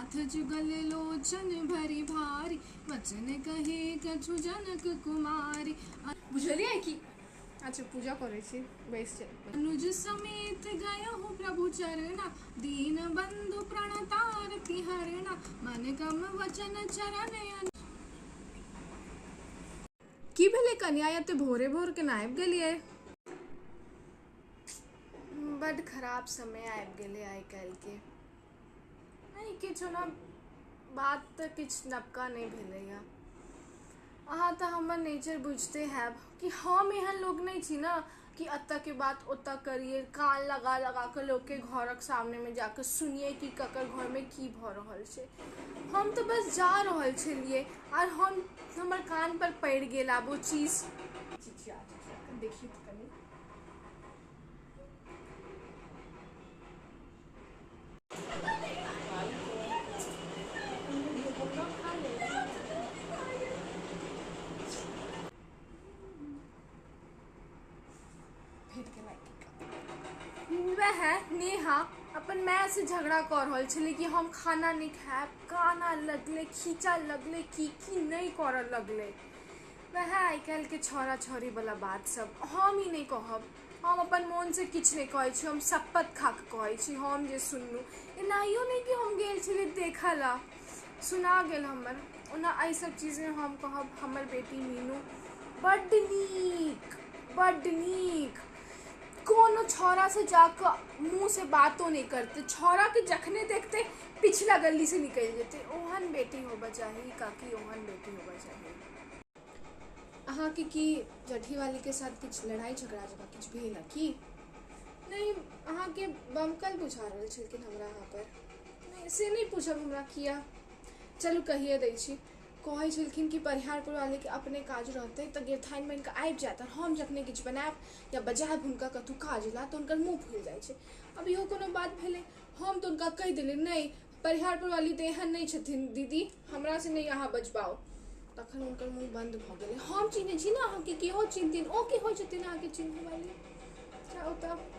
हाथ जुगल लोचन भरी भारी, वचन कहे कछु जनक कुमारी। बुझलिए कि अच्छा पूजा करे छी बैस चल। अनुज समेत गयहु प्रभु चरणा, दीन बंधु प्रणतारति हरणा। मन कम वचन चरण की भेले कन्या एते भोरे भोर के ना आबि गेलिए? बड़ खराब समय आबि गेले आइ काल्हि के। नहीं किछु ना, बात तो किछ नबका नहीं भेलैया। अहाँ तो हमर नेचर बुझते हैब कि हम एहन लोग नहीं छी ना कि अत्ता के बात ओत्ता करिए, कान लगा लगा के लोग के घरक सामने में जाकर सुनिए कि ककर घर में की भ रहल छै। हम तो बस जा रहल छलिए और हमर कान पर पड़ गेल आब वो चीज। देखिए तो कनी वह नेहा अपन माय से झगड़ा कर रहल छले कि हम खाना नहीं खाएब, काना लगले, खींचा लगले, की नहीं कर लगले। वह आइ काल्हि के छौड़ा छौड़ी वाला बात सब हम ही नहीं कहब। हम अपन मन से किछ नहीं कहै छी, हम शपथ खा के कहै छी। हम जे सुनलू एनाहियो नहीं कि हम गेल छली देखा ला, सुना गेल हमर। ओना एहि सब चीज में हम कहब हमर बेटी मीनू बड्ड नीक, बड्ड नीक। कोनो छौड़ा से जाकर मुंह से बातों नहीं करते, छौड़ा के जखने देखते पिछला गली से निकल जेते। ओहन बेटी होबा चाहिए काकी, ओहन बेटी होबा चाहिए। अहाँ के की जठी वाली के साथ कुछ लड़ाई झगड़ा जगह कुछ भेल की? नहीं अहाँ के बमकल बुझा रहल छलखिन हमरा यहाँ पर। नहीं से नहीं पूछब हमरा किया, चलू कहिए दै छी। कहै छलखिन कि परिहारपुर वाले के अपने काज रहते तो गिरथाइन बन के आबि जात, और हम जखने किछु बनायब या बजायब हुनका कतहु काज ला तो उनकर मुँह फूल जाइ छै। अब इहो कोनो बात भेलै? हम तो उनका कहि देलियै नहीं परिहारपुर वाली तो एहन नहीं छथिन दीदी, हमरा से नहीं अहाँ बजबाओ। तखन उनकर मुँह बंद भ गेलै। हम चिन्है छी ना अहाँ के, केहो चिन्हथिन, ओ के होइ छथिन अहाँ के चिन्है वाली। जाओ तब।